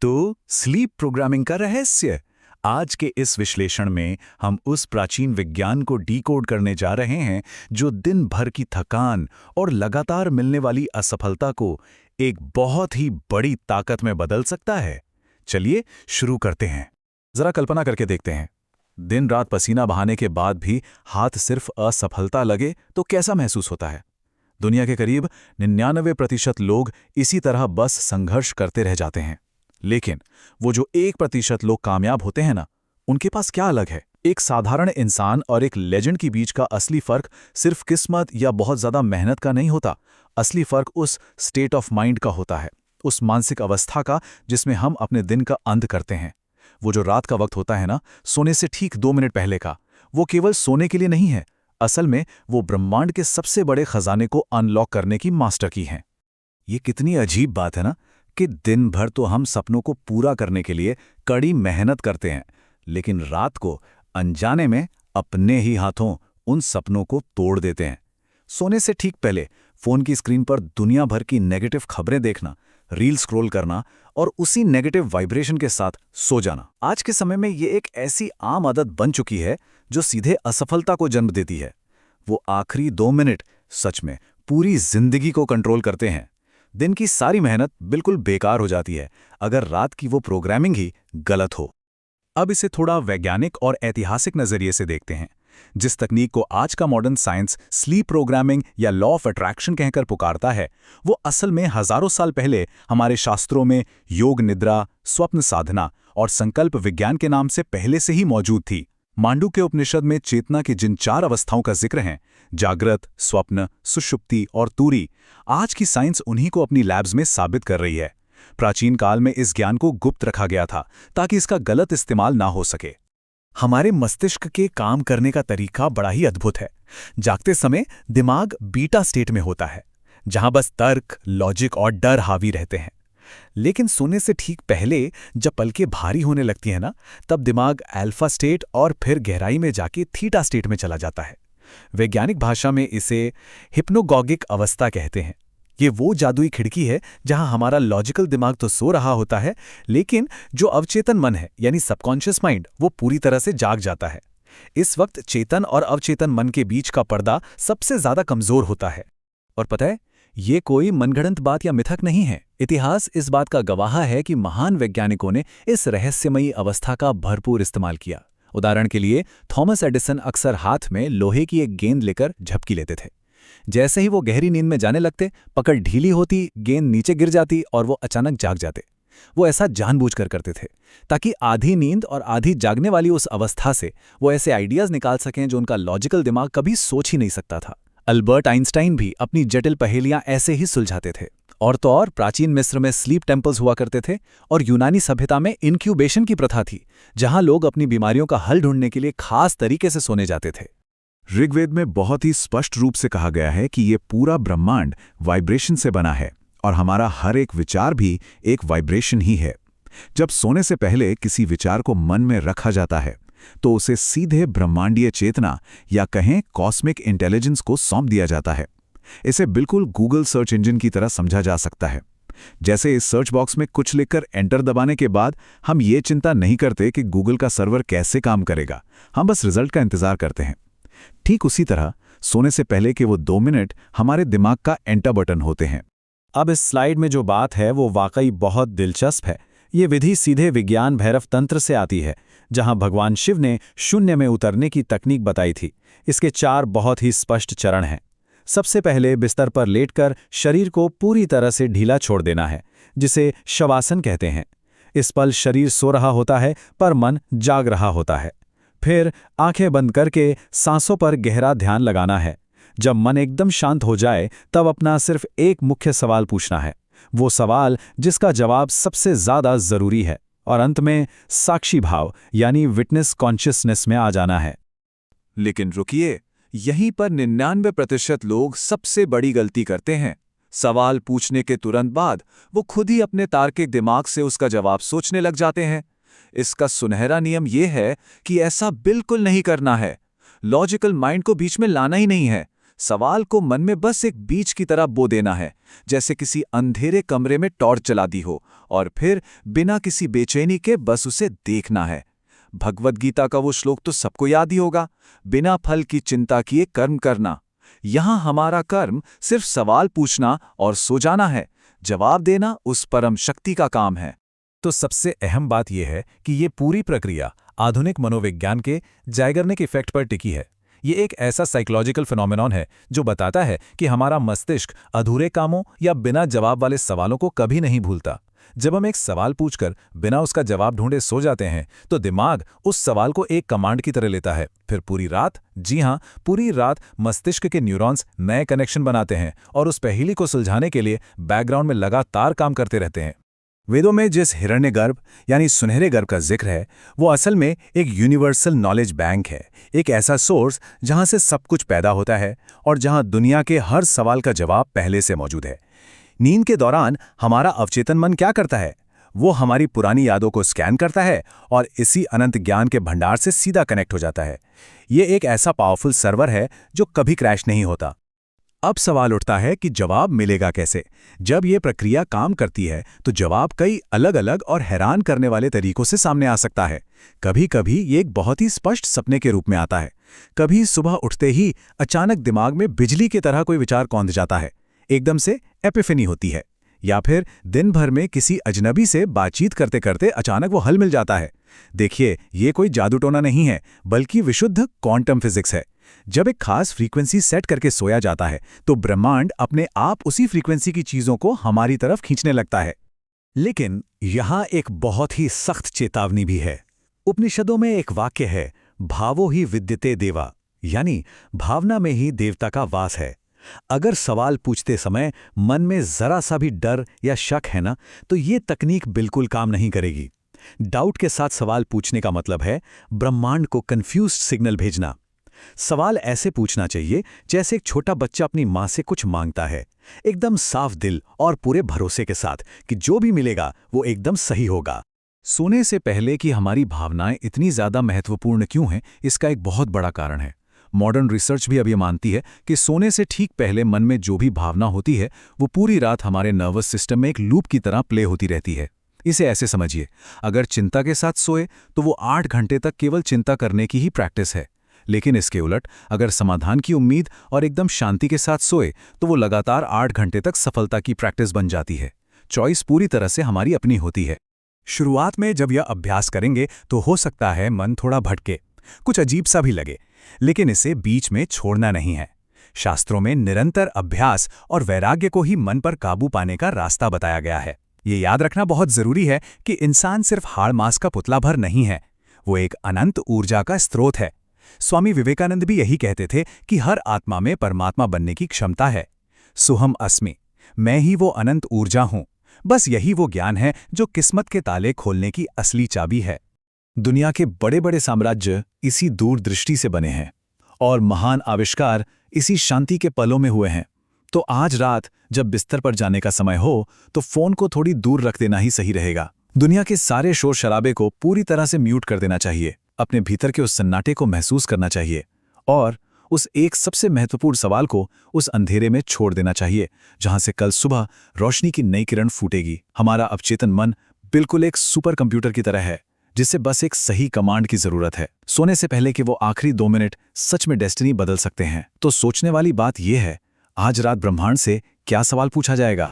तो sleep programming का रहस्य। आज के इस विश्लेषण में हम उस प्राचीन विज्ञान को डिकोड करने जा रहे हैं जो दिन भर की थकान और लगातार मिलने वाली असफलता को एक बहुत ही बड़ी ताकत में बदल सकता है। चलिए शुरू करते हैं। जरा कल्पना करके देखते हैं, दिन रात पसीना बहाने के बाद भी हाथ सिर्फ असफलता लगे तो कैसा महसूस होता है। दुनिया के करीब 99% लोग इसी तरह बस संघर्ष करते रह जाते हैं। लेकिन वो जो 1% लोग कामयाब होते हैं ना, उनके पास क्या अलग है। एक साधारण इंसान और एक लेजेंड के बीच का असली फर्क सिर्फ किस्मत या बहुत ज्यादा मेहनत का नहीं होता। असली फर्क उस स्टेट ऑफ माइंड का होता है, उस मानसिक अवस्था का जिसमें हम अपने दिन का अंत करते हैं। वो जो रात का वक्त होता है ना, सोने से ठीक 2 मिनट पहले का, वो केवल सोने के लिए नहीं है। असल में वो ब्रह्मांड के सबसे बड़े खजाने को अनलॉक करने की मास्टर की है। ये कितनी अजीब बात है ना कि दिन भर तो हम सपनों को पूरा करने के लिए कड़ी मेहनत करते हैं, लेकिन रात को अनजाने में अपने ही हाथों उन सपनों को तोड़ देते हैं। सोने से ठीक पहले फोन की स्क्रीन पर दुनिया भर की नेगेटिव खबरें देखना, रील स्क्रॉल करना और उसी नेगेटिव वाइब्रेशन के साथ सो जाना। आज के समय में ये एक ऐसी आम आदत बन चुकी है जो सीधे असफलता को जन्म देती है। वो आखिरी 2 मिनट सच में पूरी जिंदगी को कंट्रोल करते हैं। दिन की सारी मेहनत बिल्कुल बेकार हो जाती है अगर रात की वो प्रोग्रामिंग ही गलत हो। अब इसे थोड़ा वैज्ञानिक और ऐतिहासिक नजरिए से देखते हैं। जिस तकनीक को आज का मॉडर्न साइंस स्लीप प्रोग्रामिंग या लॉ ऑफ अट्रैक्शन कहकर पुकारता है, वो असल में हजारों साल पहले हमारे शास्त्रों में योग निद्रा, स्वप्न साधना और संकल्प विज्ञान के नाम से पहले से ही मौजूद थी। मांडुक्य उपनिषद में चेतना की जिन 4 अवस्थाओं का जिक्र है, जागृत, स्वप्न, सुषुप्ति और तुरी, आज की साइंस उन्हीं को अपनी लैब्स में साबित कर रही है। प्राचीन काल में इस ज्ञान को गुप्त रखा गया था ताकि इसका गलत इस्तेमाल ना हो सके। हमारे मस्तिष्क के काम करने का तरीका बड़ा ही अद्भुत है। जागते समय दिमाग बीटा स्टेट में होता है, जहां बस तर्क, लॉजिक और डर हावी रहते हैं। लेकिन सोने से ठीक पहले जब पलकें भारी होने लगती हैं ना, तब दिमाग अल्फा स्टेट और फिर गहराई में जाके थीटा स्टेट में चला जाता है। वैज्ञानिक भाषा में इसे हिप्नोगॉगिक अवस्था कहते हैं। ये वो जादुई खिड़की है जहां हमारा लॉजिकल दिमाग तो सो रहा होता है, लेकिन जो अवचेतन मन है यानी सबकॉन्शियस माइंड, वो पूरी तरह से जाग जाता है। इस वक्त चेतन और अवचेतन मन के बीच का पर्दा सबसे ज्यादा कमजोर होता है। और पता है, ये कोई मनगढ़ंत बात या मिथक नहीं है। इतिहास इस बात का गवाह है कि महान वैज्ञानिकों ने इस रहस्यमयी अवस्था का भरपूर इस्तेमाल किया। उदाहरण के लिए थॉमस एडिसन अक्सर हाथ में लोहे की एक गेंद लेकर झपकी लेते थे। जैसे ही वो गहरी नींद में जाने लगते, पकड़ ढीली होती, गेंद नीचे गिर जाती और वो अचानक जाग जाते। वो ऐसा जानबूझकर करते थे ताकि आधी नींद और आधी जागने वाली उस अवस्था से वो ऐसे आइडियाज निकाल सकें जो उनका लॉजिकल दिमाग कभी सोच ही नहीं सकता था। अल्बर्ट आइंस्टाइन भी अपनी जटिल पहेलियां ऐसे ही सुलझाते थे। और तो और प्राचीन मिस्र में स्लीप टेम्पल्स हुआ करते थे और यूनानी सभ्यता में इनक्यूबेशन की प्रथा थी, जहां लोग अपनी बीमारियों का हल ढूंढने के लिए खास तरीके से सोने जाते थे। ऋग्वेद में बहुत ही स्पष्ट रूप से कहा गया है कि ये पूरा ब्रह्मांड वाइब्रेशन से बना है और हमारा हर एक विचार भी एक वाइब्रेशन ही है। जब सोने से पहले किसी विचार को मन में रखा जाता है तो उसे सीधे ब्रह्मांडीय चेतना या कहें कॉस्मिक इंटेलिजेंस को सौंप दिया जाता है। इसे बिल्कुल गूगल सर्च इंजन की तरह समझा जा सकता है। जैसे इस सर्च बॉक्स में कुछ लिखकर एंटर दबाने के बाद हम ये चिंता नहीं करते कि गूगल का सर्वर कैसे काम करेगा, हम बस रिजल्ट का इंतजार करते हैं। ठीक उसी तरह सोने से पहले के वो 2 मिनट हमारे दिमाग का एंटर बटन होते हैं। अब इस स्लाइड में जो बात है वो वाकई बहुत दिलचस्प है। ये विधि सीधे विज्ञान भैरव तंत्र से आती है, जहां भगवान शिव ने शून्य में उतरने की तकनीक बताई थी। इसके 4 बहुत ही स्पष्ट चरण हैं। सबसे पहले बिस्तर पर लेटकर शरीर को पूरी तरह से ढीला छोड़ देना है, जिसे शवासन कहते हैं। इस पल शरीर सो रहा होता है पर मन जाग रहा होता है। फिर आंखें बंद करके सांसों पर गहरा ध्यान लगाना है। जब मन एकदम शांत हो जाए तब अपना सिर्फ एक मुख्य सवाल पूछना है, वो सवाल जिसका जवाब सबसे ज्यादा जरूरी है। और अंत में साक्षी भाव यानी विटनेस कॉन्शियसनेस में आ जाना है। लेकिन रुकिए, यहीं पर 99% लोग सबसे बड़ी गलती करते हैं। सवाल पूछने के तुरंत बाद वो खुद ही अपने तार्किक दिमाग से उसका जवाब सोचने लग जाते हैं। इसका सुनहरा नियम यह है कि ऐसा बिल्कुल नहीं करना है। लॉजिकल माइंड को बीच में लाना ही नहीं है। सवाल को मन में बस एक बीज की तरह बो देना है, जैसे किसी अंधेरे कमरे में टॉर्च जला दी हो और फिर बिना किसी बेचैनी के बस उसे देखना है। भगवद गीता का वो श्लोक तो सबको याद ही होगा, बिना फल की चिंता किए कर्म करना। यहां हमारा कर्म सिर्फ सवाल पूछना और सो जाना है, जवाब देना उस परम शक्ति का काम है। तो सबसे अहम बात यह है कि ये पूरी प्रक्रिया आधुनिक मनोविज्ञान के ज़ाइगर्निक इफेक्ट पर टिकी है। ये एक ऐसा साइकोलॉजिकल फिनोमेनॉन है जो बताता है कि हमारा मस्तिष्क अधूरे कामों या बिना जवाब वाले सवालों को कभी नहीं भूलता। जब हम एक सवाल पूछकर बिना उसका जवाब ढूंढे सो जाते हैं तो दिमाग उस सवाल को एक कमांड की तरह लेता है। फिर पूरी रात, जी हाँ, पूरी रात मस्तिष्क के न्यूरॉन्स नए कनेक्शन बनाते हैं और उस पहेली को सुलझाने के लिए बैकग्राउंड में लगातार काम करते रहते हैं। वेदों में जिस हिरण्यगर्भ यानी सुनहरे गर्भ का जिक्र है, वो असल में एक यूनिवर्सल नॉलेज बैंक है, एक ऐसा सोर्स जहां से सब कुछ पैदा होता है और जहां दुनिया के हर सवाल का जवाब पहले से मौजूद है। नींद के दौरान हमारा अवचेतन मन क्या करता है? वो हमारी पुरानी यादों को स्कैन करता है और इसी अनंत ज्ञान के भंडार से सीधा कनेक्ट हो जाता है। ये एक ऐसा पावरफुल सर्वर है जो कभी क्रैश नहीं होता। अब सवाल उठता है कि जवाब मिलेगा कैसे? जब ये प्रक्रिया काम करती है तो जवाब कई अलग अलग और हैरान करने वाले तरीकों से सामने आ सकता है। कभी कभी ये एक बहुत ही स्पष्ट सपने के रूप में आता है। कभी सुबह उठते ही अचानक दिमाग में बिजली की तरह कोई विचार कौंध जाता है, एकदम से एपिफेनी होती है। या फिर दिन भर में किसी अजनबी से बातचीत करते करते अचानक वो हल मिल जाता है। देखिए, ये कोई जादू टोना नहीं है, बल्कि विशुद्ध क्वांटम फिजिक्स है। जब एक खास फ्रीक्वेंसी सेट करके सोया जाता है तो ब्रह्मांड अपने आप उसी फ्रीक्वेंसी की चीजों को हमारी तरफ खींचने लगता है। लेकिन यहां एक बहुत ही सख्त चेतावनी भी है। उपनिषदों में एक वाक्य है, भावो ही विद्यते देवा, यानी भावना में ही देवता का वास है। अगर सवाल पूछते समय मन में जरा सा भी डर या शक है ना, तो ये तकनीक बिल्कुल काम नहीं करेगी। डाउट के साथ सवाल पूछने का मतलब है ब्रह्मांड को कंफ्यूज्ड सिग्नल भेजना। सवाल ऐसे पूछना चाहिए जैसे एक छोटा बच्चा अपनी मां से कुछ मांगता है, एकदम साफ दिल और पूरे भरोसे के साथ कि जो भी मिलेगा वो एकदम सही होगा। सोने से पहले कि हमारी भावनाएं इतनी ज्यादा महत्वपूर्ण क्यों हैं, इसका एक बहुत बड़ा कारण है। मॉडर्न रिसर्च भी अब ये मानती है कि सोने से ठीक पहले मन में जो भी भावना होती है वो पूरी रात हमारे नर्वस सिस्टम में एक लूप की तरह प्ले होती रहती है। इसे ऐसे समझिए, अगर चिंता के साथ सोए तो वो 8 घंटे तक केवल चिंता करने की ही प्रैक्टिस है, लेकिन इसके उलट अगर समाधान की उम्मीद और एकदम शांति के साथ सोए तो वो लगातार 8 घंटे तक सफलता की प्रैक्टिस बन जाती है। चॉइस पूरी तरह से हमारी अपनी होती है। शुरुआत में जब यह अभ्यास करेंगे तो हो सकता है मन थोड़ा भटके, कुछ अजीब सा भी लगे, लेकिन इसे बीच में छोड़ना नहीं है। शास्त्रों में निरंतर अभ्यास और वैराग्य को ही मन पर काबू पाने का रास्ता बताया गया है। ये याद रखना बहुत जरूरी है कि इंसान सिर्फ हाड़ मांस का पुतला भर नहीं है, वो एक अनंत ऊर्जा का स्रोत है। स्वामी विवेकानंद भी यही कहते थे कि हर आत्मा में परमात्मा बनने की क्षमता है। सुहम अस्मि, मैं ही वो अनंत ऊर्जा हूं। बस यही वो ज्ञान है जो किस्मत के ताले खोलने की असली चाबी है। दुनिया के बड़े बड़े साम्राज्य इसी दूरदृष्टि से बने हैं और महान आविष्कार इसी शांति के पलों में हुए हैं। तो आज रात जब बिस्तर पर जाने का समय हो तो फोन को थोड़ी दूर रख देना ही सही रहेगा। दुनिया के सारे शोर शराबे को पूरी तरह से म्यूट कर देना चाहिए। अपने भीतर के उस सन्नाटे को महसूस करना चाहिए और उस एक सबसे महत्वपूर्ण सवाल को उस अंधेरे में छोड़ देना चाहिए जहां से कल सुबह रोशनी की नई किरण फूटेगी। हमारा अवचेतन मन बिल्कुल एक सुपर कंप्यूटर की तरह है जिसे बस एक सही कमांड की जरूरत है। सोने से पहले कि वो आखिरी 2 मिनट सच में डेस्टिनी बदल सकते हैं। तो सोचने वाली बात यह है, आज रात ब्रह्मांड से क्या सवाल पूछा जाएगा?